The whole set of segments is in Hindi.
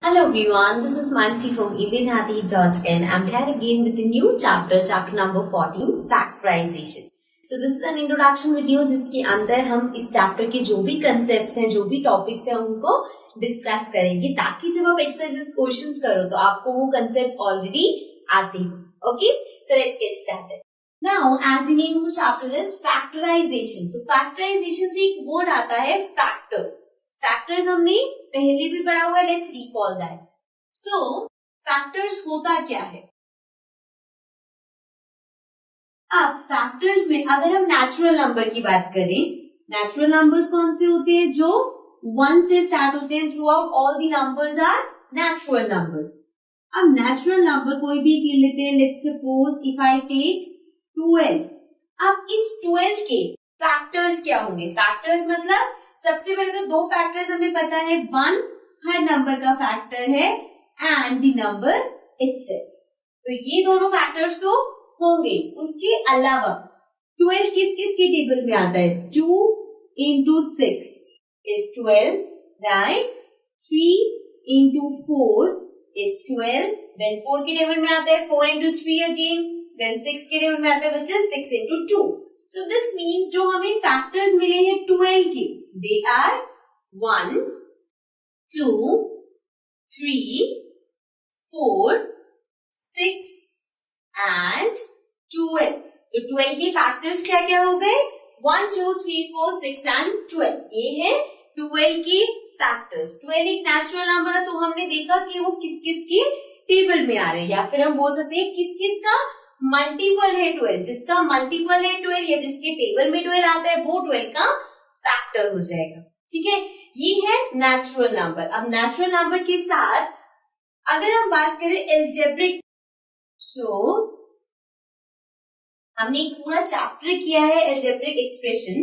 Hello everyone, this is Mansi from evidhati.in. I'm here again with a new chapter number 14, factorization. So this is an introduction video जिसके अंदर हम इस चैप्टर के जो भी कंसेप्ट्स हैं, जो भी टॉपिक्स हैं, उनको डिस्कस करेंगे ताकि जब आप एक्सरसाइज क्वेश्चंस करो तो आपको वो कंसेप्ट्स ऑलरेडी आते हो. Okay, so let's get started. Now, as the name of the chapter is factorization. So factorization से एक वर्ड आता है factors. फैक्टर्स हमने पहले भी पढ़ा हुआ है, let's recall that. So factors होता क्या है? अब फैक्टर्स में अगर हम नेचुरल नंबर की बात करें, नेचुरल नंबर्स कौन से होते हैं? जो 1 से स्टार्ट होते हैं. Throughout all the numbers are natural numbers. अब नेचुरल नंबर कोई भी ले लेते हैं. Let's suppose if I take 12. अब इस 12 के फैक्टर्स क्या होंगे? फैक्टर्स मतलब सबसे पहले तो दो फैक्टर्स हमें पता है. 1 हर नंबर का फैक्टर है एंड द नंबर इटसेल्फ. तो ये दोनों फैक्टर्स तो होंगे. उसके अलावा 12 किस किस के टेबल में आता है? 2 into 6 is 12, right? 3 into 4 is 12. Then 4 के टेबल में आता है 4 into 3 again. Then 6 के टेबल में आता है बच्चे 6 into 2. So this means जो हमें फैक्टर्स मिले हैं 12 के, they are 1, 2, 3, 4, 6 and 12. तो 12 के फैक्टर्स क्या क्या हो गए? 1, 2, 3, 4, 6 and 12. ये है 12 के फैक्टर्स. 12 एक नेचुरल नंबर है, तो हमने देखा कि वो किस किस के टेबल में आ रहे हैं, या फिर हम बोल सकते हैं किस किस का मल्टीपल है 12. जिसका मल्टीपल है 12 या जिसके टेबल में 12 आता है वो 12 का फैक्टर हो जाएगा. ठीक है, ये है नेचुरल नंबर. अब नेचुरल नंबर के साथ अगर हम बात करें एल्जेब्रिक, सो हमने एक पूरा चैप्टर किया है एल्जेब्रिक एक्सप्रेशन,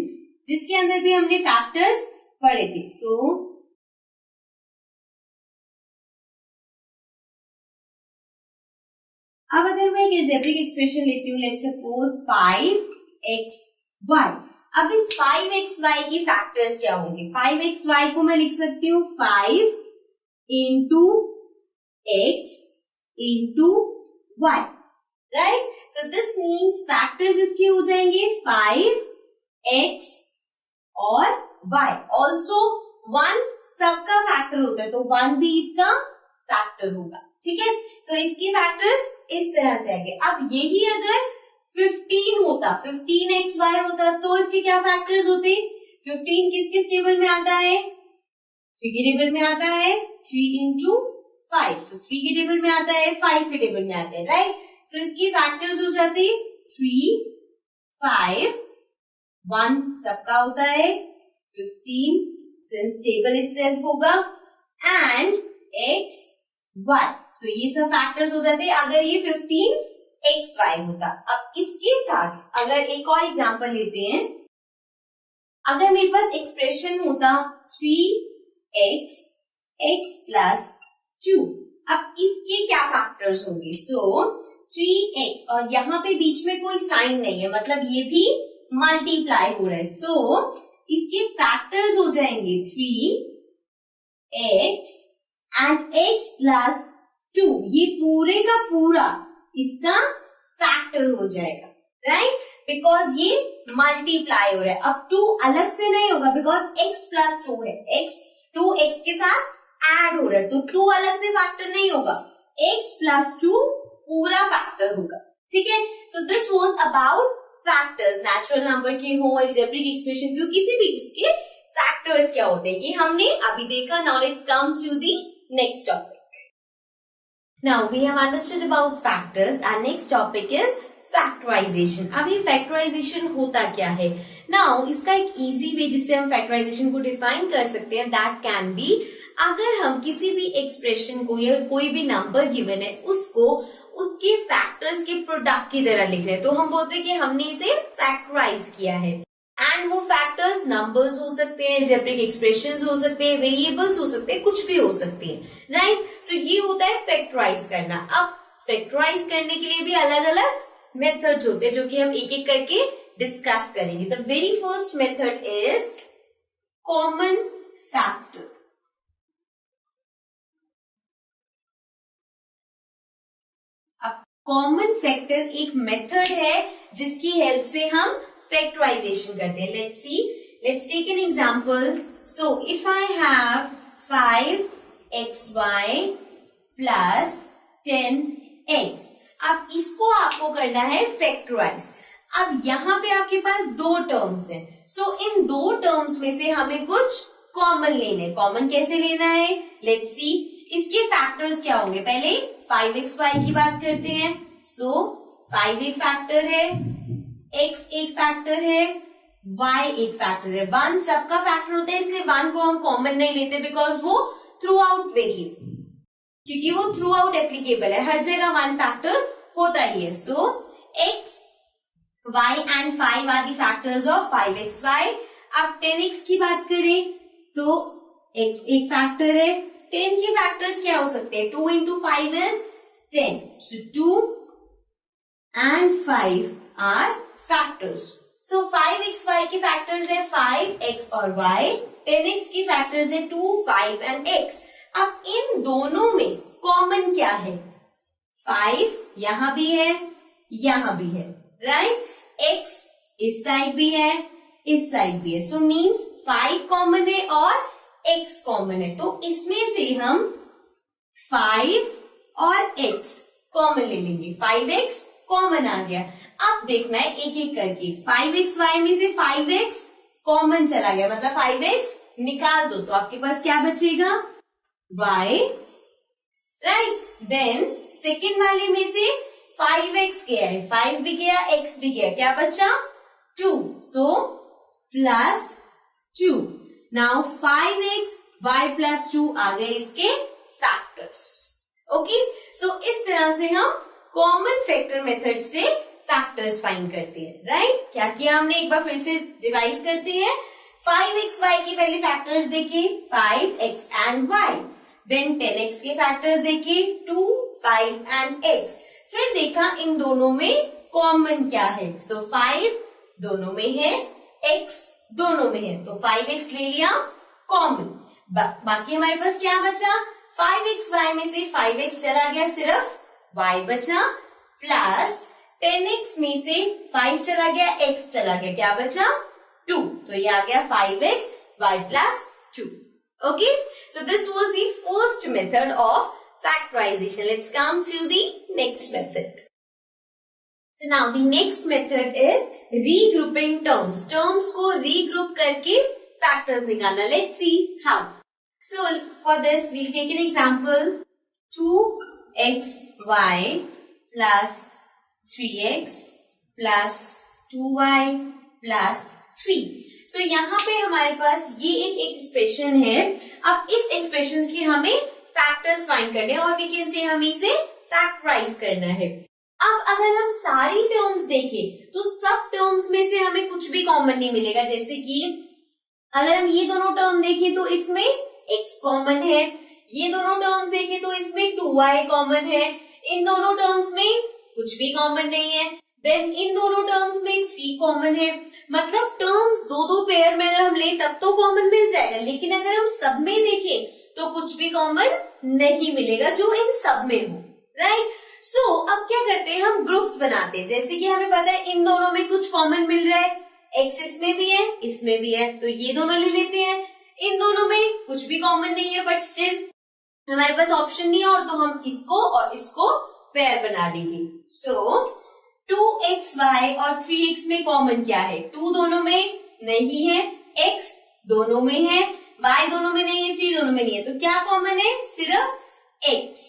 जिसके अंदर भी हमने फैक्टर्स पढ़े थे. सो अब अगर मैं एक एल्जेब्रिक एक्सप्रेशन लेती हूँ, लेट्स सपोज 5xy. अब इस 5xy की फैक्टर्स क्या होंगे? 5xy को मैं लिख सकती हूँ 5 into x into y, right? So this means factors इसके हो जाएंगे 5x और y. ऑल्सो 1 सबका फैक्टर होता है, तो 1 भी इसका फैक्टर होगा. ठीक है, सो इसके फैक्टर्स इस तरह से आगे. अब यही अगर 15 होता, 15xy होता, तो इसके क्या फैक्टर्स होते? 15 किस किस टेबल में आता है? 3 के टेबल में आता है. 3 into 5, तो 3 के टेबल में आता है, 5 के टेबल में आता है, राइट? सो इसके फैक्टर्स हो जाते 3, 5, 1 सबका होता है, 15 सिंस टेबल इटसेल्फ होगा, एंड x y. सो ये सब फैक्टर्स हो जाते हैं अगर ये 15xy होता. अब इसके साथ अगर एक और एग्जांपल लेते हैं, अगर मेरे पास एक्सप्रेशन होता 3x x plus 2. अब इसके क्या फैक्टर्स होंगे? सो 3x और यहाँ पे बीच में कोई साइन नहीं है, मतलब ये भी मल्टीप्लाई हो रहा है. सो इसके फैक्टर्स हो जाएंगे 3x एंड x plus 2. ये पूरे का पूरा इसका फैक्टर हो जाएगा, राइट? बिकॉज ये मल्टीप्लाई हो रहा है. अब 2 अलग से नहीं होगा बिकॉज x plus 2 है. x 2x के साथ ऐड हो रहा है, तो 2 अलग से फैक्टर नहीं होगा. x plus 2 पूरा फैक्टर होगा. ठीक है, so this was about factors. Natural number के हो, एल्जेब्रिक एक्सप्रेशन के, किसी भी उसके फैक्टर्स क्या होते हैं, ये हमने अभी देखा. Now let's come to the next topic. Now we have understood about factors and next topic is factorization. अब ये factorization होता क्या है? Now इसका एक easy way जिससे हम factorization को define कर सकते हैं, that can be अगर हम किसी भी expression को या कोई भी number given है उसको उसके factors के product की तरह लिख रहे हैं, तो हम बोलते हैं कि हमने इसे factorize किया है. एंड वो फैक्टर्स नंबर्स हो सकते हैं, अलजेब्रिक एक्सप्रेशंस हो सकते हैं, वेरिएबल्स हो सकते हैं, कुछ भी हो सकते हैं, राइट? सो ये होता है फैक्टराइज करना. अब फैक्टराइज करने के लिए भी अलग अलग मेथड्स होते हैं जो कि हम एक एक करके डिस्कस करेंगे. The very first method is common factor. Common factor एक मेथड है जिसकी हेल्प से हम फैक्टराइजेशन करते हैं. Let's take an example. So if I have 5xy plus 10x. अब इसको आपको करना है फैक्टराइज. अब यहाँ पे आपके पास दो टर्म्स हैं. सो इन दो टर्म्स में से हमें कुछ कॉमन लेने. कॉमन कैसे लेना है? Let's see. इसके फैक्टर्स क्या होंगे? पहले 5xy की बात करते हैं. सो 5 एक फैक्टर है, x एक फैक्टर है, y एक फैक्टर है. 1 सबका फैक्टर होता है, इसलिए 1 को हम कॉमन नहीं लेते बिकॉज वो थ्रू आउट वेरिएबल, क्योंकि वो थ्रू आउट एप्लीकेबल है, हर जगह 1 फैक्टर होता ही है. So x, y and 5 are the factors of 5xy. अब 10x की बात करें तो x एक फैक्टर है. 10 के फैक्टर्स क्या हो सकते हैं? 2 into 5 is 10. So 2 and 5 are factors. So 5xy के फैक्टर्स है 5x और y. 10x की फैक्टर्स है 2, 5 and x. अब इन दोनों में कॉमन क्या है? 5 यहां भी है, यहां भी है, राइट? x इस साइड भी है, इस साइड भी है. सो मीन्स 5 कॉमन है और x कॉमन है. तो इसमें से हम 5 और x कॉमन ले लेंगे. 5x कॉमन आ गया. अब देखना है एक एक करके. 5xy में से 5x कॉमन चला गया, मतलब 5x निकाल दो तो आपके पास क्या बचेगा? y, right? देन सेकेंड वाले में से 5x गया है, 5 भी गया, x भी गया, क्या बचा? 2. So plus 2. Now 5x y plus 2 आ गए इसके फैक्टर्स. ओके, सो इस तरह से हम कॉमन फैक्टर मेथड से फैक्टर्स फाइंड करते हैं, राइट? क्या किया हमने? एक बार फिर से रिवाइज करते हैं. 5xy के पहले फैक्टर्स देखे 5x and y. Then 10x के फैक्टर्स देखे 2, 5 एंड x. फिर देखा इन दोनों में कॉमन क्या है. सो 5 दोनों में है, x दोनों में है, तो 5x ले लिया कॉमन. बाकी हमारे पास क्या बचा? 5xy में से 5x चला गया, सिर्फ y बचा. प्लस 10x में से 5 चला गया, x चला गया, क्या बचा? 2. तो ये आ गया 5x y plus 2. Okay, so this was the first method of factorization. Let's come to the next method. So now the next method is regrouping terms. Terms को regroup करके factors निकालना. Let's see how. So for this we'll take an example. 2xy plus 3x plus 2y plus 3. So यहाँ पे हमारे पास ये एक एक्सप्रेशन है. अब इस एक्सप्रेशन की हमें फैक्टर्स फाइंड करने हैं और वी कैन से हमें इसे फैक्टराइज करना है. अब अगर हम सारी टर्म्स देखें तो सब टर्म्स में से हमें कुछ भी कॉमन नहीं मिलेगा. जैसे कि अगर हम ये दोनों टर्म देखें तो इसमें x कॉमन है, ये दोनों टर्म्स देखें तो इसमें 2y कॉमन है, इन दोनों टर्म्स में कुछ भी कॉमन नहीं है. देन इन दोनों टर्म्स में 3 कॉमन है. मतलब टर्म्स दो दो पेयर में अगर हम ले तब तो कॉमन मिल जाएगा, लेकिन अगर हम सब में देखें तो कुछ भी कॉमन नहीं मिलेगा जो इन सब में हो, राइट? सो अब क्या करते हैं, हम ग्रुप्स बनाते हैं. जैसे कि हमें पता है इन दोनों में कुछ कॉमन मिल रहा है, x इसमें भी है, इसमें भी है, तो ये दोनों ले लेते हैं. इन दोनों में कुछ भी कॉमन नहीं है बट स्टिल हमारे पास ऑप्शन नहीं है, और तो हम इसको और इसको पेयर बना देंगे. सो 2xy और 3x में कॉमन क्या है? 2 दोनों में नहीं है, x दोनों में है, y दोनों में नहीं है, 3 दोनों में नहीं है, तो क्या कॉमन है? सिर्फ x.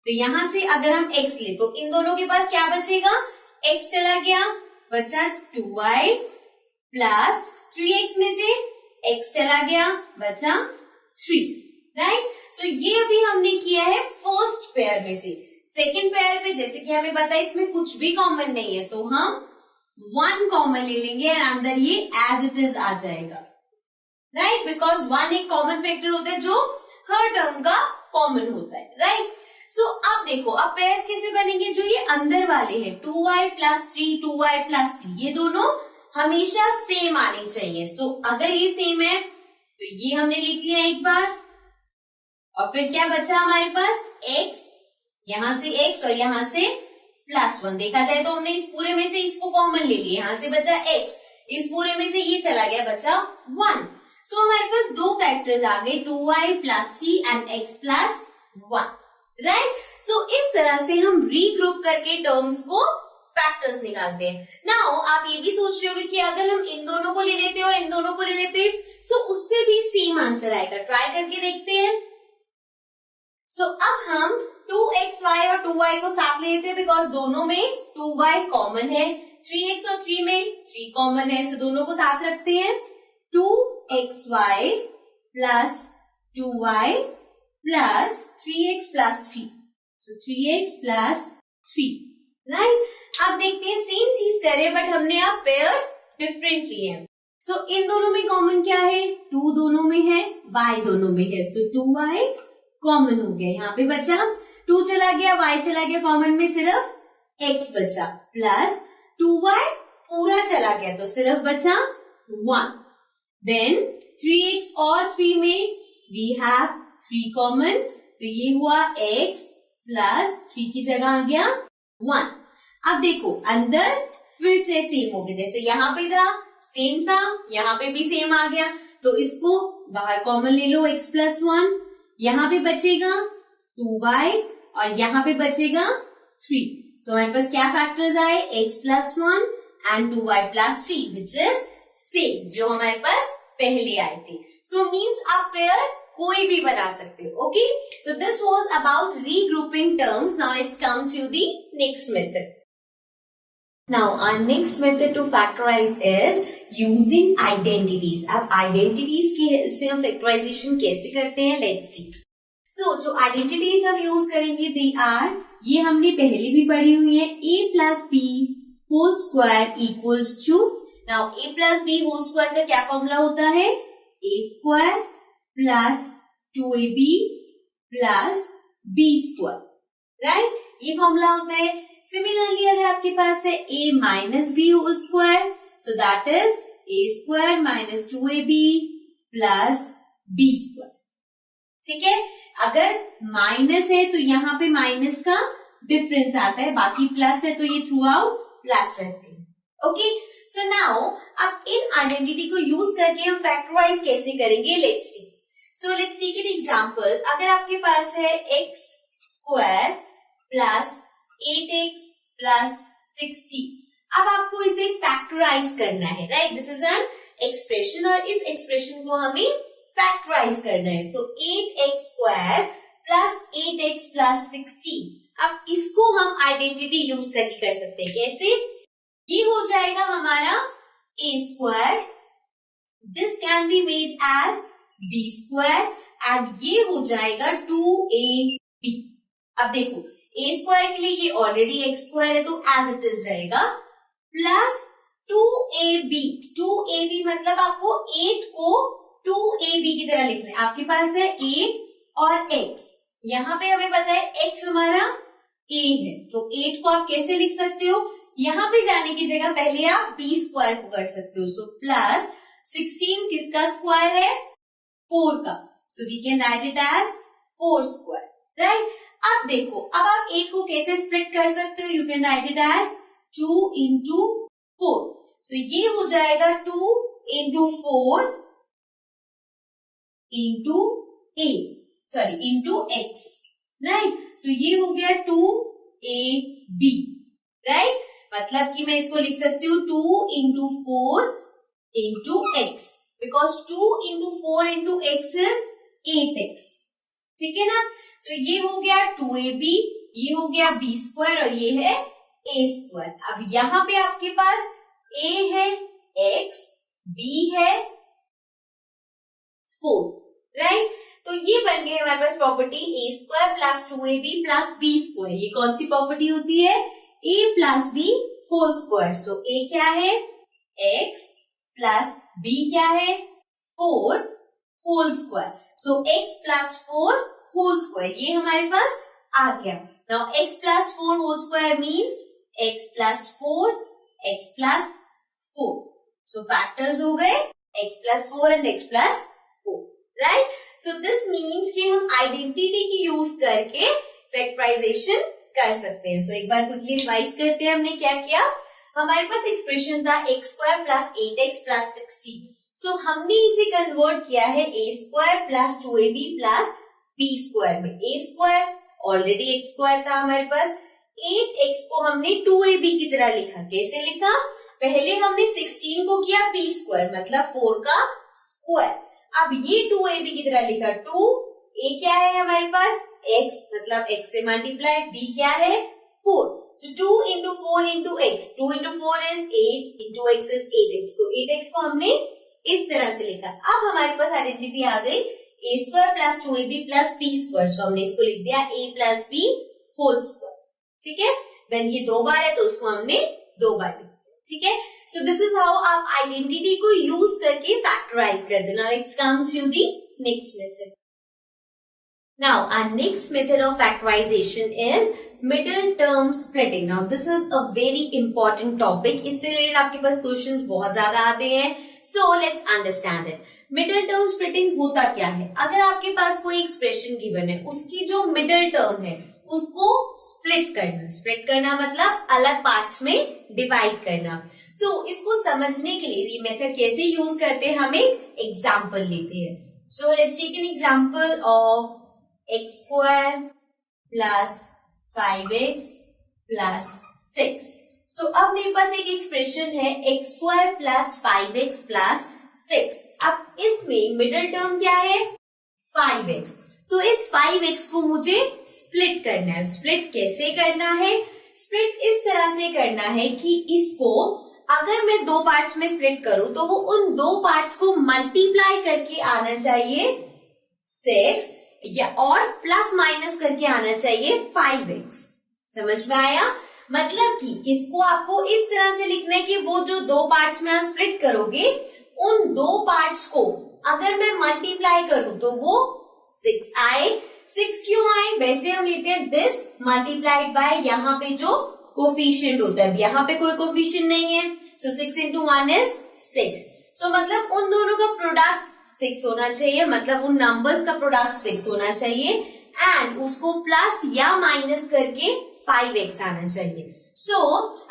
तो यहां से अगर हम x ले तो इन दोनों के पास क्या बचेगा? x चला गया, बचा 2y प्लस 3x में से x चला गया, बचा 3, राइट? सो ये अभी हमने किया है फर्स्ट पेयर में से. सेकेंड पेयर पे जैसे कि हमें पता है इसमें कुछ भी कॉमन नहीं है, तो हम 1 कॉमन ले लेंगे और अंदर ये एज इट इज आ जाएगा, राइट? बिकॉज 1 एक कॉमन फैक्टर होता है जो हर टर्म का कॉमन होता है, राइट? सो अब देखो, अब पेयर्स कैसे बनेंगे? जो ये अंदर वाले हैं 2y प्लस 3, 2y प्लस 3, ये दोनों हमेशा सेम आने चाहिए. सो अगर ये सेम है तो ये हमने लिख लिया एक बार, और फिर क्या बचा हमारे पास? x, यहां से x और यहां से प्लस 1। देखा जाए तो हमने इस पूरे में से इसको कॉमन ले लिया, यहाँ से बचा x, इस पूरे में से ये चला गया, बचा 1। सो हमारे पास दो फैक्टर्स आ गए, 2y + 3 एंड x + 1, राइट। सो इस तरह से हम रीग्रुप करके टर्म्स को फैक्टर्स निकालते हैं। नाउ आप ये भी सोच रहे होंगे कि अगर हम इन दोनों को ले लेते और इन दोनों को ले लेते सो उससे भी सेम आंसर आएगा। ट्राई करके देखते हैं। सो अब हम 2xy और 2y को साथ ले लेते हैं बिकॉज दोनों में 2y कॉमन है, 3x और 3 में 3 कॉमन है, सो दोनों को साथ रखते हैं। 2xy + 2y + 3x + 3, सो 3x + 3, राइट। अब देखते हैं सेम चीज करें बट हमने अब पेयर्स डिफरेंट लिए हैं। सो इन दोनों में कॉमन क्या है, 2 दोनों में है, y दोनों में है, सो 2y कॉमन हो गया, यहाँ पे बचा 2 चला गया, y चला गया, कॉमन में सिर्फ x बचा, प्लस 2y पूरा चला गया तो सिर्फ बचा 1। देन 3x और 3 में वी हैव 3 कॉमन, तो ये हुआ x प्लस 3 की जगह आ गया 1। अब देखो अंदर फिर से सेम हो गया, जैसे यहाँ पे था सेम था, यहाँ पे भी सेम आ गया, तो इसको बाहर कॉमन ले लो, x + 1, यहाँ पे बचेगा 2y और यहाँ पे बचेगा 3। सो हमारे पास क्या फैक्टर्स आए, x + 1 and 2y + 3 which is same जो हमारे पास पहले आए थे। सो मीन्स आप पेयर कोई भी बना सकते हो। Okay, so this was about regrouping terms. Now let's come to the next method. Now our next method to factorize is using identities. अब identities की हेल्प से हम factorization कैसे करते हैं, let's see. So जो identities हम यूज करेंगे they are, ये हमने पहले भी पढ़ी हुई है, a + b whole square equals to, now a + b whole square का क्या फॉर्मूला होता है, a² + 2ab + b², राइट, ये फॉर्मूला होता है। सिमिलरली अगर आपके पास है a - b whole square, so that is a² - 2ab + b², ठीक है। अगर माइनस है तो यहाँ पे माइनस का डिफरेंस आता है, बाकी प्लस है तो ये थ्रू आउट प्लस रहते हैं। ओके, सो नाउ अब इन आइडेंटिटी को यूज करके हम फैक्टराइज कैसे करेंगे, let's see. So let's take an example. अगर आपके पास है x² + 8x + 60, अब आपको इसे फैक्टराइज करना है, right. This is an expression और इस एक्सप्रेशन को हमें फैक्टराइज करना है। सो 8x² + 8x + 60, अब इसको हम आइडेंटिटी यूज करके कर सकते हैं। कैसे, ये हो जाएगा हमारा a², this can be made as b² and ये हो जाएगा 2ab। अब देखो a² के लिए ये ऑलरेडी x² है तो एज इट इज रहेगा, प्लस 2ab मतलब आपको 8 को 2ab की तरह लिखना है। आपके पास है 8 और x, यहाँ पे हमें पता है x हमारा a है, तो 8 को आप कैसे लिख सकते हो, यहाँ पे जाने की जगह पहले आप b² को कर सकते हो। सो प्लस 16 किसका स्क्वायर है, 4 का, so we can write it as 4², right. अब देखो, अब आप 8 को कैसे स्प्लिट कर सकते हो, you can write it as 2 × 4, so ये हो जाएगा 2 × 4 × x, राइट। सो ये हो गया 2ab, राइट। मतलब कि मैं इसको लिख सकती हूँ 2 × 4 × x, because 2 × 4 × x is 8x, ठीक है ना। सो ये हो गया 2ab, ये हो गया b² और ये है a²। अब यहाँ पे आपके पास a है x, b है 4, राइट। तो ये बन गई हमारे पास प्रॉपर्टी a² + 2ab + b²। ये कौन सी प्रॉपर्टी होती है, a + b whole square. So a क्या है x प्लस b क्या है 4 whole square. So x + 4 whole square ये हमारे पास आ गया। Now x + 4 whole square means x + 4 x + 4। So factors हो गए x + 4 and x + 4, right. So this means कि हम आइडेंटिटी की यूज करके फैक्टराइजेशन कर सकते हैं। सो एक बार क्विकली रिवाइज करते हैं हमने क्या किया। हमारे पास एक्सप्रेशन था x square plus 8x plus 16। So हमने इसे कन्वर्ट किया है a square plus 2ab plus b square में। A square already x square था हमारे पास, 8x को हमने 2ab की तरह लिखा। कैसे लिखा? पहले हमने 16 को किया b स्क्वायर मतलब 4 का स्क्वायर। अब ये 2ab की तरह लिखा। 2 a क्या है हमारे पास x मतलब x से मल्टीप्लाई, b क्या है 4। So 2 into 4 into x, 2 into 4 is 8 into x is 8x. So 8x को हमने इस तरह से लिखा। अब हमारे पास आइडेंटिटी आ गई a square plus 2ab plus b square. So हमने इसको लिख दिया a plus b whole square. ठीक है, देन ये 2 बार है तो उसको हमने 2 बार लिखा। ठीक है, सो दिस इज हाउ आप आइडेंटिटी को यूज करके फैक्टराइज करते हो। Now let's come to the next method. Now our next method of factorization is middle term splitting. Now this is a very important topic. इससे रिलेटेड आपके पास क्वेश्चंस बहुत ज्यादा आते हैं. So let's understand it. Middle term splitting होता क्या है? अगर आपके पास कोई एक्सप्रेशन गिवन है, उसकी जो मिडल टर्म है उसको स्प्लिट करना. स्प्लिट करना मतलब अलग पार्ट्स में डिवाइड करना. So इसको समझने के लिए ये मेथड कैसे यूज करते हैं, हम एक एग्जाम्पल लेते हैं. So let's take an example of x square plus 5x plus 6. So अब मेरे पास एक एक्सप्रेशन है x square plus 5x plus 6. अब इसमें मिडिल टर्म क्या है 5x. So इस 5x को मुझे स्प्लिट करना है. स्प्लिट कैसे करना है? स्प्लिट इस तरह से करना है कि इसको अगर मैं 2 पार्ट्स में स्प्लिट करूं तो वो उन 2 पार्ट्स को मल्टीप्लाई करके आना चाहिए 6 या और प्लस माइनस करके आना चाहिए 5x. समझ में आया? मतलब कि इसको आपको इस तरह से लिखना है कि वो जो 2 पार्ट्स में आप स्प्लिट करोगे उन 2 पार्ट्स को अगर मैं मल्टीप्लाई करूं तो वो 6 आए. 6 क्यों आए? वैसे हम लेते हैं दिस मल्टीप्लाइड बाय यहाँ पे जो कोफिशिएंट होता है. यहाँ पे कोई कोफिशिएंट नहीं है. सो 6 into 1 is 6. सो मतलब उन दोनों का प्रोडक्ट 6 होना चाहिए. मतलब उन नंबर्स का प्रोडक्ट 6 होना चाहिए एंड उसको प्लस या माइनस करके 5x आना चाहिए. सो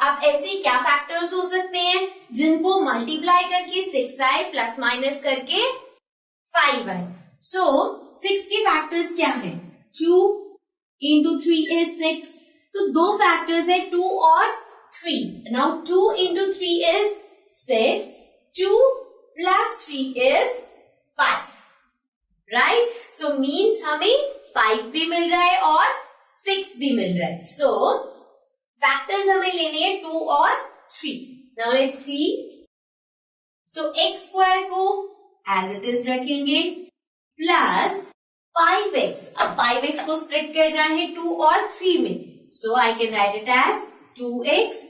अब ऐसे क्या फैक्टर्स हो सकते हैं जिनको मल्टीप्लाई करके 6 आए प्लस माइनस करके 5 आए. सो 6 के फैक्टर्स क्या है? 2 into 3 is 6. तो 2 फैक्टर्स है 2 और 3. Now 2 into 3 is 6. 2 plus 3 is 5. Right? So means हमें 5 भी मिल रहा है और 6 भी मिल रहा है. सो फैक्टर्स हमें लेने हैं 2 और 3. Now let's see. So x square को एज इट इज रखेंगे प्लस 5x. अब 5x को स्प्लिट करना है 2 और 3 में. So I can write it as 2x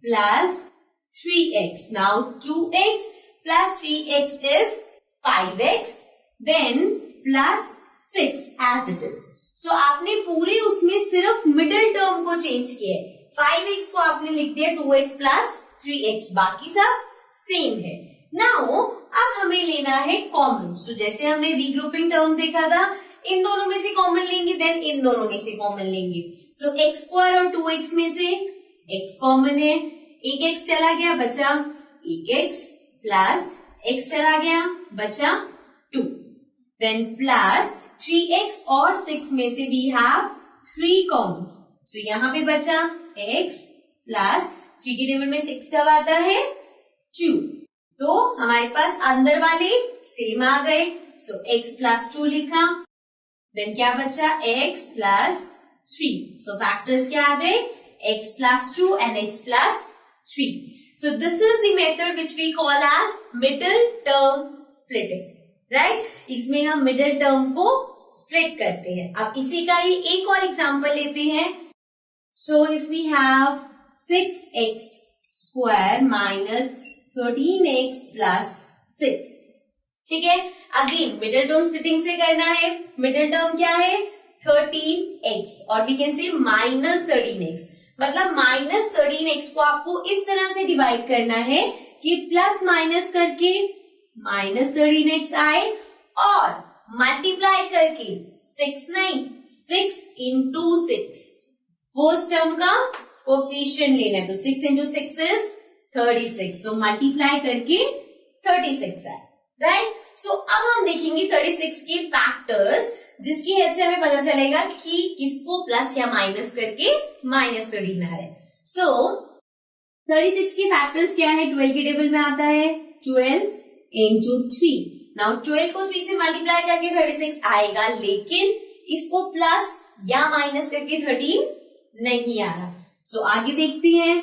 plus 3x. Now 2x plus 3x is 5x, then plus 6 as it is. So आपने पूरे उसमें सिर्फ मिडिल टर्म को चेंज किया है. 5x को आपने लिख दिया 2x plus 3x, बाकी सब सेम है. नाउ अब हमें लेना है कॉमन. सो जैसे हमने रीग्रुपिंग टर्म देखा था, इन दोनों में से कॉमन लेंगे, देन इन दोनों में से कॉमन लेंगे. सो x स्क्वायर और 2x में से x कॉमन है. एक x चला गया, बचा एक x प्लस x चला गया, बचा 2. देन प्लस 3x और 6 में से वी हैव 3 कॉमन. सो यहाँ पे बचा x प्लस 3 के टेबल में 6 कब आता है 2. तो हमारे पास अंदर वाले सेम आ गए. सो x प्लस 2 लिखा. देन क्या बचा x प्लस 3. सो फैक्टर्स क्या आ गए x plus 2 and x plus 3. So this is the method which we call as middle term splitting, right? इसमें हम middle term को split करते हैं. अब इसी का ही एक और एग्जांपल लेते हैं. So if we have 6x square minus 13x plus 6, ठीक है? अगेन middle term splitting से करना है. middle term क्या है 13x और we can say minus 13x. मतलब माइनस 13x को आपको इस तरह से डिवाइड करना है कि प्लस माइनस करके माइनस 13x आए और मल्टीप्लाई करके 6 नहीं 6 into 6 फर्स्ट टर्म का कोफिशिएंट लेना है, तो 6 into 6 is 36. सो मल्टीप्लाई करके 36 है, राइट. सो अब हम देखेंगे 36 के फैक्टर्स, जिसकी हेल्प से हमें पता चलेगा कि किसको प्लस या माइनस करके -13 आ रहा है. सो 36 के फैक्टर्स क्या है? 12 के टेबल में आता है 12 into 3. नाउ 12 को 3 से मल्टीप्लाई करके 36 आएगा, लेकिन इसको प्लस या माइनस करके 13 नहीं आ रहा. सो आगे देखते हैं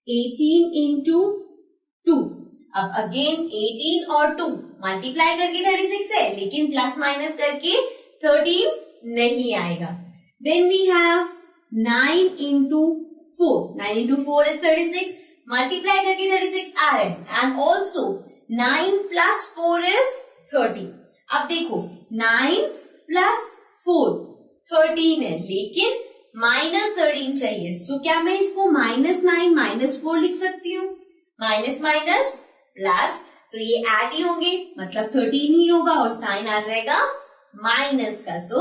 18 into 2. अब अगेन 18 और 2 मल्टीप्लाई करके 36 है, लेकिन प्लस माइनस करके 13 नहीं आएगा. Then we have 9 into 4. 9 into 4 is 36. Multiply करके 36 आ रहा है, एंड ऑल्सो 9 plus 4 is 13. अब देखो 9 plus 4 13 है, लेकिन -13 चाहिए. सो क्या मैं इसको -9 -4 लिख सकती हूँ? माइनस माइनस प्लस, सो ये ऐड ही होंगे, मतलब 13 ही होगा और साइन आ जाएगा माइनस का, सो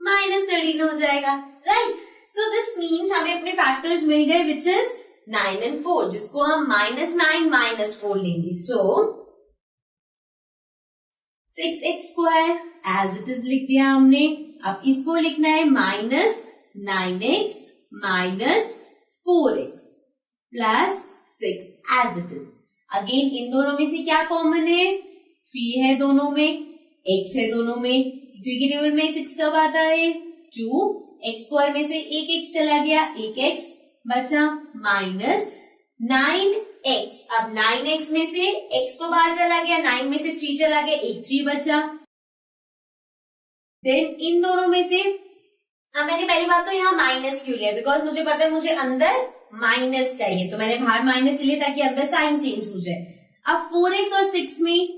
-13 हो जाएगा, राइट. सो दिस मीन्स हमें अपने फैक्टर्स मिल गए, विच इज 9 and 4, जिसको हम -9 -4 लेंगे. So 6x square as it is लिख दिया हमने. अब इसको लिखना है -9x -4x plus 6 as it is. Again इन दोनों में से क्या कॉमन है? 3 है दोनों में, x है दोनों में. 3 के टेबल में 6 कब आता है? 2. x स्क्वायर में से एक x चला गया, एक x बचा, माइनस 9x. अब 9x में से x तो बाहर चला गया, 9 में से 3 चला गया, एक 3 बचा. देन इन दोनों में से मैंने पहली बात तो यहाँ माइनस क्यों लिया? बिकॉज मुझे पता है मुझे अंदर माइनस चाहिए, तो मैंने बाहर माइनस लिए ताकि अंदर साइन चेंज हो जाए. अब 4x और 6 में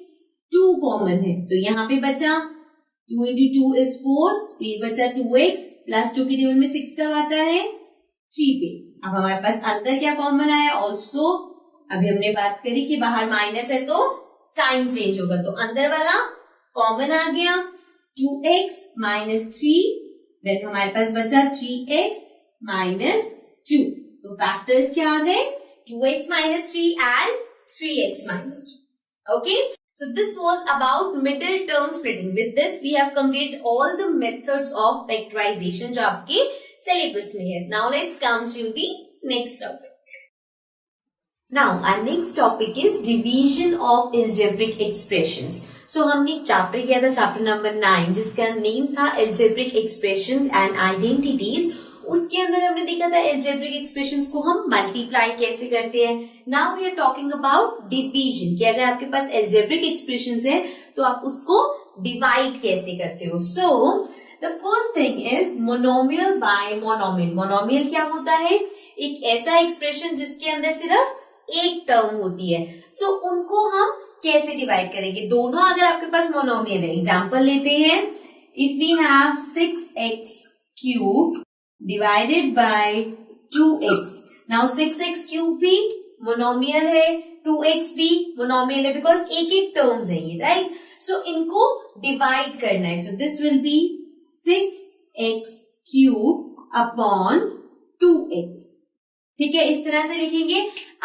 2 कॉमन है, तो यहाँ पे बचा 2 into 2 is 4, so ये बचा 2x प्लस 2 के टेबल में 6 कब आता है? 3 पे. अब हमारे पास अंदर क्या कॉमन आया? ऑल्सो अभी हमने बात करी कि बाहर माइनस है तो साइन चेंज होगा, तो अंदर वाला कॉमन आ गया 2x -3. देन हमारे पास बचा 3x -2. तो फैक्टर्स क्या आ गए? 2x -3 and 3x -2. Okay, so this was about middle term splitting. With this we have completed all the methods of factorization जो आपके syllabus में है. Now let's come to the next topic. Now our next topic is division of algebraic expressions. So हमने एक चैप्टर किया था, चैप्टर नंबर 9, जिसका नेम था algebraic expressions and identities. उसके अंदर हमने देखा था algebraic expressions को हम मल्टीप्लाई कैसे करते हैं. Now we are talking about division, कि अगर आपके पास algebraic expressions है तो आप उसको डिवाइड कैसे करते हो. So the first thing is monomial bye monomial. Monomial क्या होता है? एक ऐसा एक्सप्रेशन जिसके अंदर सिर्फ एक टर्म होती है. सो उनको हम कैसे डिवाइड करेंगे? दोनों अगर आपके पास मोनोमियल है, एग्जाम्पल लेते हैं. If we have 6x cube divided by 2x. Now 6x cube भी मोनोमियल है, 2x भी मोनोमियल है, बिकॉज एक एक टर्म्स है ये, राइट. सो इनको डिवाइड करना है. So this will B 6x cube upon 2x. ठीक है, इस तरह से लिखेंगे.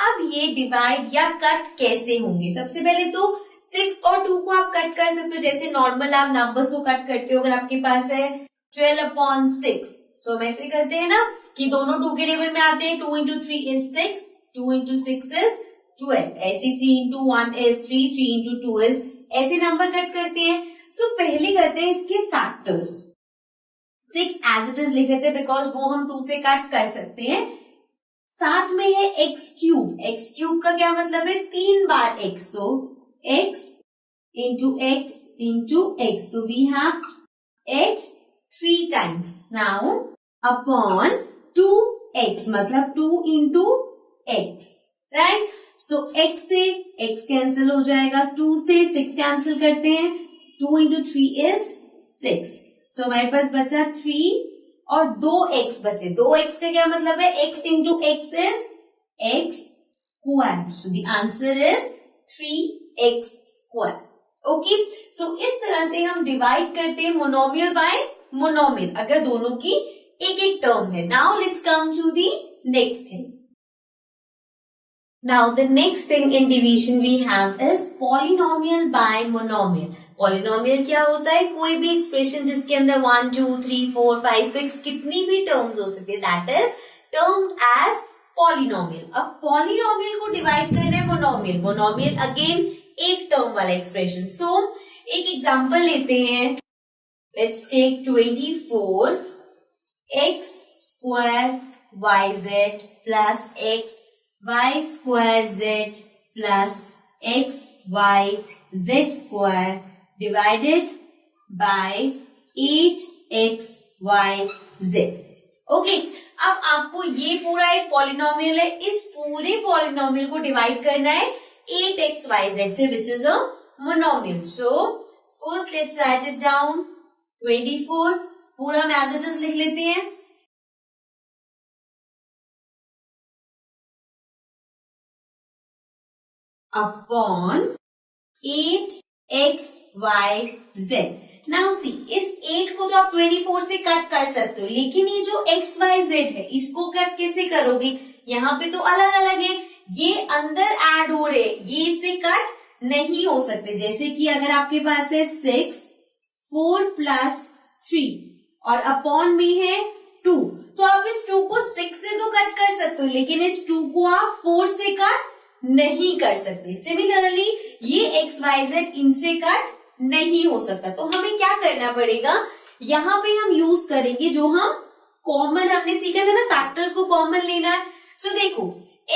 अब ये डिवाइड या कट कैसे होंगे? सबसे पहले तो 6 और 2 को आप कट कर सकते हो, जैसे नॉर्मल आप नंबर्स को कट करते हो. अगर आपके पास है 12/6, सो हम ऐसे करते हैं ना कि दोनों 2 के टेबल में आते हैं. 2 into 3 is 6, 2 into 6 is 12, ऐसे 3 into 1 is 3, 3 into 2 is, ऐसे नंबर कट करते हैं. सो पहले करते हैं इसके फैक्टर्स. 6 एज इट इज लिख लेते हैं बिकॉज वो हम 2 से कट कर सकते हैं. साथ में है x क्यूब. x क्यूब का क्या मतलब है? 3 बार x, so x into x into x. So we have x 3 times. Now upon 2x मतलब 2 into x, right? So x से x कैंसिल हो जाएगा, 2 से 6 कैंसिल करते हैं, 2 into 3 is 6. So हमारे पास बचा 3 और 2x बचे. 2x का क्या मतलब है? x into x is x square. So the answer is 3x square. Okay? So इस तरह से हम डिवाइड करते हैं मोनोमियल बाय मोनोमियल, अगर दोनों की एक एक टर्म है. Now let's come to the next thing. Now the next thing in division we have is polynomial by monomial. Polynomial क्या होता है? कोई भी एक्सप्रेशन जिसके अंदर 1, 2, 3, 4, 5, 6 कितनी भी टर्म्स हो सकती है, that is termed as polynomial. अब polynomial को डिवाइड करना है मोनोमियल. मोनोमियल अगेन एक टर्म वाला एक्सप्रेशन. सो एक एग्जांपल लेते हैं. Let's take 24 x square yz plus x y square z plus x y z square divided by 8x y z. Okay, अब आपको ये पूरा एक पॉलिनोमियल है, इस पूरे पॉलिनोमियल को डिवाइड करना है 8x y z से, which is a monomial. So first let's write it down. 24 पूरा हम एज इट इज लिख लेते हैं. Upon 8xyz. नाउ सी, इस 8 को तो आप 24 से कट कर सकते हो, लेकिन ये जो xyz है इसको कट कैसे करोगे? यहाँ पे तो अलग अलग है, ये अंदर ऐड हो रहे, ये इससे कट नहीं हो सकते. जैसे कि अगर आपके पास है 6, 4 प्लस 3 और अपॉन में है 2, तो आप इस 2 को 6 से तो कट कर सकते हो, लेकिन इस 2 को आप 4 से कट नहीं कर सकते. सिमिलरली ये XYZ इनसे कट नहीं हो सकता. तो हमें क्या करना पड़ेगा? यहाँ पे हम यूज करेंगे जो हम कॉमन हमने सीखा था ना, फैक्टर्स को कॉमन लेना है. सो देखो,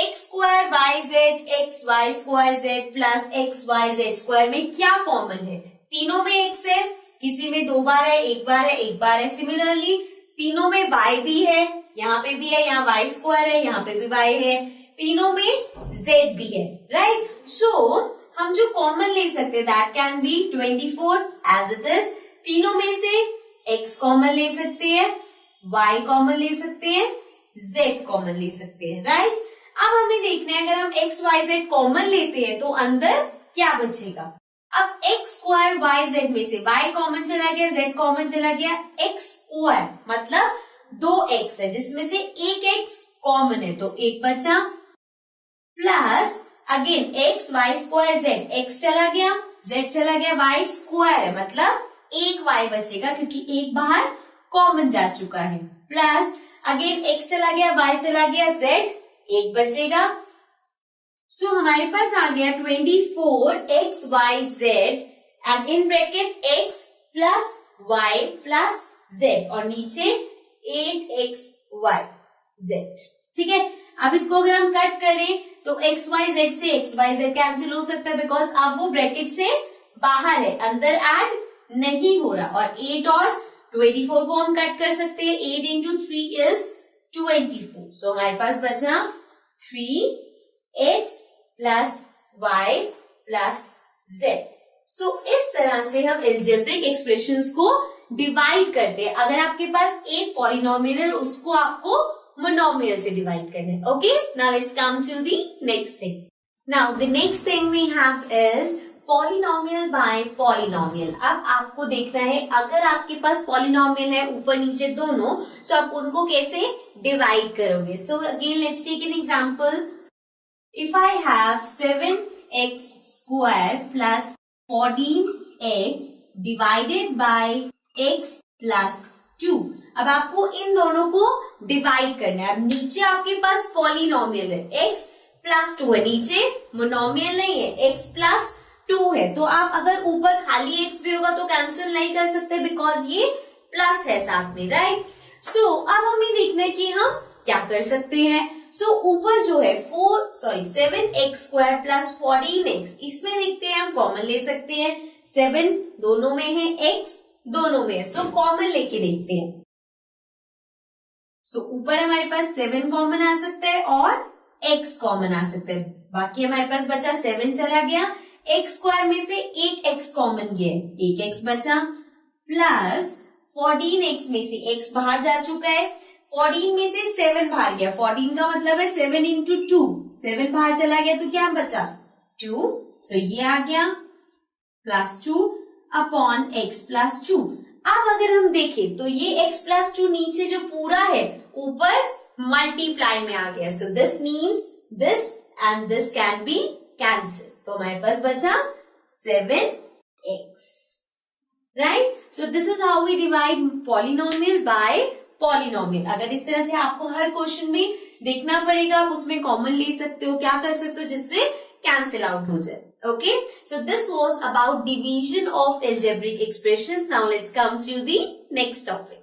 x square Y Z X Y square Z plus X Y Z square में क्या कॉमन है? तीनों में x है, किसी में 2 बार है, 1 बार है, 1 बार है. सिमिलरली तीनों में y भी है, यहाँ पे भी है, यहाँ वाई स्क्वायर है, यहाँ पे भी y है, तीनों में z भी है, राइट? सो हम जो कॉमन ले सकते हैं that can be 24 as it is. तीनों में से x कॉमन ले सकते हैं, y कॉमन ले सकते हैं, z कॉमन ले सकते हैं, राइट? अब हमें देखना है अगर हम x y z कॉमन लेते हैं तो अंदर क्या बचेगा. अब x स्क्वायर वाई जेड में से y कॉमन चला गया, z कॉमन चला गया, x स्क्वायर मतलब 2x है जिसमें से एक x कॉमन है तो एक बचा, plus again x y square z, x चला गया, z चला गया, y स्क्वायर है मतलब एक y बचेगा क्योंकि एक बाहर कॉमन जा चुका है, प्लस अगेन x चला गया, y चला गया, z एक बचेगा. सो हमारे पास आ गया 24xyz and in bracket x plus y plus z और नीचे 8xyz. ठीक है, अब इसको अगर हम कट करें तो xyz से xyz कैंसिल हो सकता है बिकॉज अब वो ब्रैकेट से बाहर है, अंदर ऐड नहीं हो रहा. और 8 और 24 को हम कट कर सकते हैं. 8 इंटू 3 इज 24. सो हमारे पास बचा 3x plus y plus z. सो इस तरह से हम एल्जेब्रिक एक्सप्रेशंस को डिवाइड करते हैं. अगर आपके पास एक पॉलिनोमियल है उसको आपको मोनोमियल से डिवाइड करना है. Okay, now let's come to the next thing. Now the next thing we have is polynomial by polynomial. अब आपको देखना है अगर आपके पास पॉलिनोमियल है ऊपर नीचे दोनों, सो आप उनको कैसे डिवाइड करोगे. So again let's take an example. If I have 7x square plus 14x divided by x plus 2. अब आपको इन दोनों को डिवाइड करना है. अब नीचे आपके पास पॉलिनोमियल है, x प्लस 2 है, नीचे मोनोमियल नहीं है, x प्लस 2 है. तो आप अगर ऊपर खाली x भी होगा तो कैंसिल नहीं कर सकते बिकॉज ये प्लस है साथ में, राइट? सो अब हमें देखना है कि हम क्या कर सकते हैं. सो ऊपर जो है 7x स्क्वायर प्लस 14x, इसमें देखते हैं हम कॉमन ले सकते हैं. 7 दोनों में है, x दोनों में है, सो कॉमन लेके देखते हैं. सो ऊपर हमारे पास 7 कॉमन आ सकता है और x कॉमन आ सकता है. बाकी हमारे पास बचा 7 चला गया, x स्क्वायर में से एक x कॉमन गया, एक x बचा, प्लस 14x में से x बाहर जा चुका है, 14 में से 7 बाहर गया. 14 का मतलब है 7 इंटू 2, 7 बाहर चला गया तो क्या बचा 2. सो ये आ गया प्लस 2 अपॉन x प्लस 2. अब अगर हम देखें तो ये x प्लस 2 नीचे जो पूरा है ऊपर मल्टीप्लाई में आ गया, so this means this and this can be cancel, तो हमारे पास बचा 7x, right. So this is how we divide polynomial by polynomial. अगर इस तरह से आपको हर क्वेश्चन में देखना पड़ेगा, आप उसमें कॉमन ले सकते हो, क्या कर सकते हो जिससे कैंसिल आउट हो जाए। Okay, so this was about division of algebraic expressions. Now let's come to the next topic.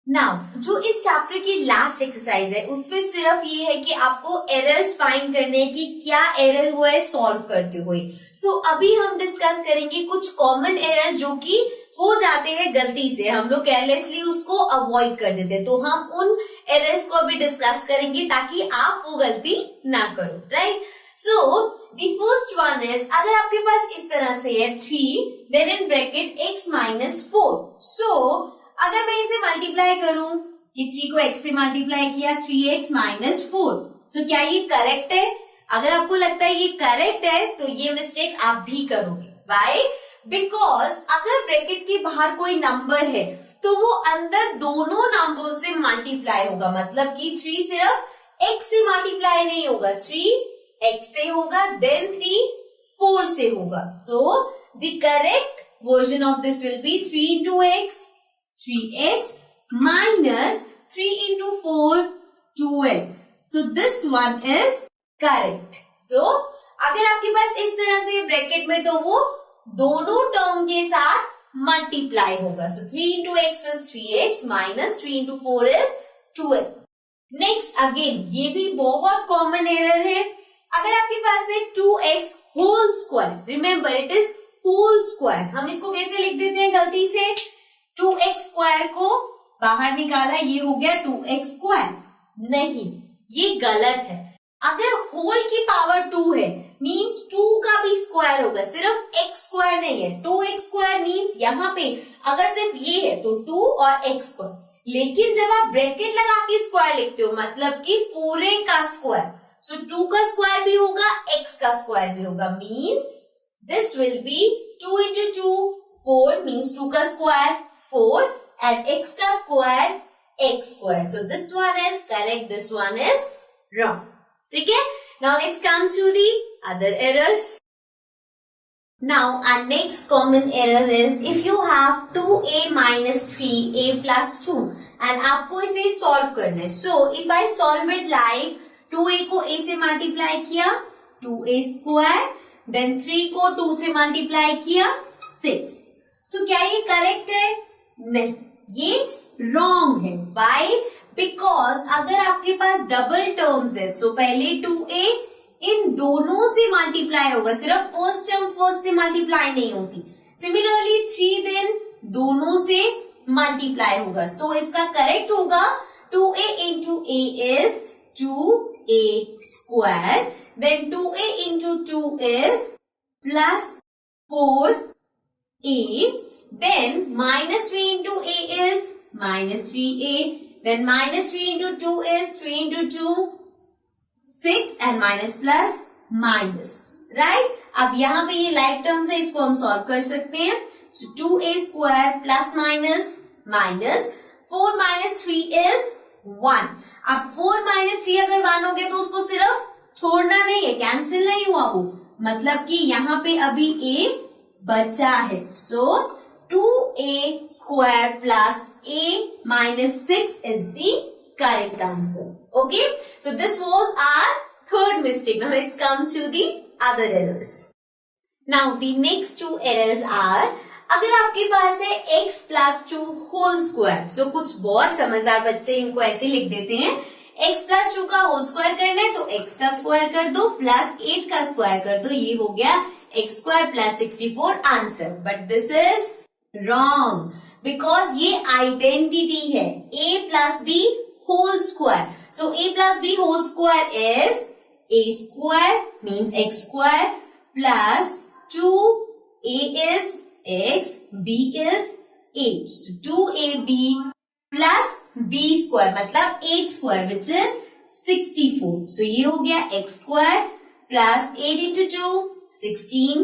Now, जो इस चैप्टर की लास्ट एक्सरसाइज है उसमें सिर्फ ये है कि आपको एरर्स फाइंड करने की, क्या एरर हुआ है सॉल्व करते हुए। सो अभी हम डिस्कस करेंगे कुछ कॉमन एरर्स जो कि हो जाते हैं गलती से, हम लोग केयरलेसली उसको अवॉइड कर देते हैं, तो हम उन एरर्स को अभी डिस्कस करेंगे ताकि आप वो गलती ना करो, right. So, the first one is, अगर आपके पास इस तरह से है 3, then in bracket x minus 4. So, अगर मैं इसे मल्टीप्लाई करूं कि 3 को x से मल्टीप्लाई किया 3x minus 4. So, क्या ये करेक्ट है? अगर आपको लगता है ये करेक्ट है तो ये मिस्टेक आप भी करोगे। Why? Because अगर ब्रैकेट के बाहर कोई नंबर है तो वो अंदर दोनों नंबर से मल्टीप्लाई होगा, मतलब कि 3 सिर्फ x से मल्टीप्लाई नहीं होगा, 3 x से होगा, then 3 4 से होगा। So the correct version of this will be 3 into x, 3x minus 3 into 4, 12. So this one is correct. So अगर आपके पास इस तरह से ब्रैकेट में तो वो दोनों टर्म के साथ मल्टीप्लाई होगा। So 3 into x is 3x minus 3 into 4 is 12. Next again ये भी बहुत कॉमन एरर है, अगर आपके पास है 2x whole square, remember it is whole square, हम इसको कैसे लिख देते हैं गलती से, 2x स्क्वायर को बाहर निकाला, ये हो गया 2x स्क्वायर, नहीं ये गलत है। अगर होल की पावर 2 है मींस 2 का भी स्क्वायर होगा, सिर्फ x स्क्वायर नहीं है, 2x स्क्वायर मींस यहाँ पे अगर सिर्फ ये है तो 2 और x स्क्वायर, लेकिन जब आप ब्रैकेट लगा के स्क्वायर लिखते हो मतलब कि पूरे का स्क्वायर, सो 2 का स्क्वायर भी होगा, x का स्क्वायर भी होगा, means this will be 2 into 2, 4 मीन्स 2 का स्क्वायर 4 and x का square x square, so this one is correct, this one is wrong, ठीक है। Now let's come to the other errors. Now our next common error is if you have 2a minus 3a plus 2 and आपको इसे solve करना है। So if I solve it like 2a को a से मल्टीप्लाई किया 2a स्क्वायर, देन 3 को 2 से मल्टीप्लाई किया 6. So क्या ये करेक्ट है? नहीं, ये रॉन्ग है। Why? Because अगर आपके पास डबल टर्म्स है तो पहले 2a इन दोनों से मल्टीप्लाई होगा, सिर्फ फर्स्ट टर्म फर्स्ट से मल्टीप्लाई नहीं होती। सिमिलरली 3 देन दोनों से मल्टीप्लाई होगा, सो इसका करेक्ट होगा 2a into a is 2a square, then 2a into 2 is plus 4a, then minus 3 into a is minus 3a, then minus 3 into 2 is 3 into 2 6 and minus plus minus, right? अब यहाँ पे ये लाइक टर्म्स है, इसको हम सॉल्व कर सकते हैं। So 2a square plus minus minus 4 minus 3 is 1. अब 4 minus 3 अगर 1 हो गया तो उसको सिर्फ छोड़ना नहीं है, कैंसिल नहीं हुआ वो, मतलब कि यहाँ पे अभी a बचा है। So 2a square plus a minus 6 is the correct answer. Okay, so this was our third mistake. Now let's come to the other errors. Now the next two errors are, अगर आपके पास है x plus 2 whole square, so कुछ बहुत समझदार बच्चे इनको ऐसे लिख देते हैं, x plus 2 का होल स्क्वायर करना है तो x का स्क्वायर कर दो प्लस 8 का स्क्वायर कर दो, ये हो गया x square plus 64 answer. But this is wrong because ये आइडेंटिटी है, a plus b whole square. So a plus b whole square is a square means x square plus 2a is x, b is 8. So 2ab plus b square मतलब 8 square which is 64. So ये हो गया x square plus 8 into 2 16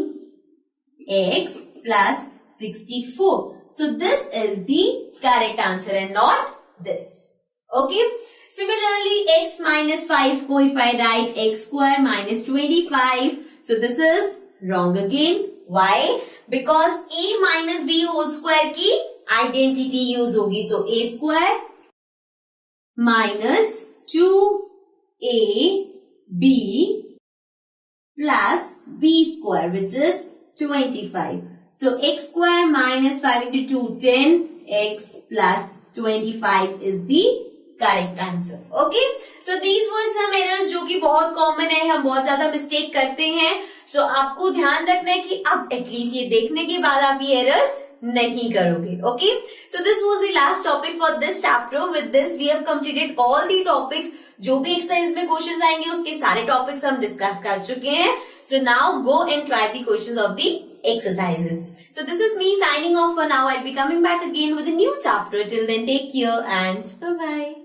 x plus 64. So this is the correct answer and not this. Okay. Similarly, x minus 5 ko if I write x square minus 25. So this is wrong again. Why? Because a minus b whole square की identity use होगी. So a square minus 2ab plus b square, which is 25. So x square minus 5 into 2, 10. X plus 25 is the correct answer. Okay. So these were some errors जो कि बहुत common है, हम बहुत ज्यादा mistake करते हैं. So आपको ध्यान रखना है कि अब एटलीस्ट ये देखने के बाद आप ये errors नहीं करोगे. Okay. So this was the last topic for this chapter. With this we have completed all the topics. जो भी एक्सरसाइज में क्वेश्चंस आएंगे उसके सारे टॉपिक्स हम डिस्कस कर चुके हैं. So now go and try the questions of the exercises. So this is me signing off for now. I'll be coming back again with a new chapter. Till then, take care and bye-bye.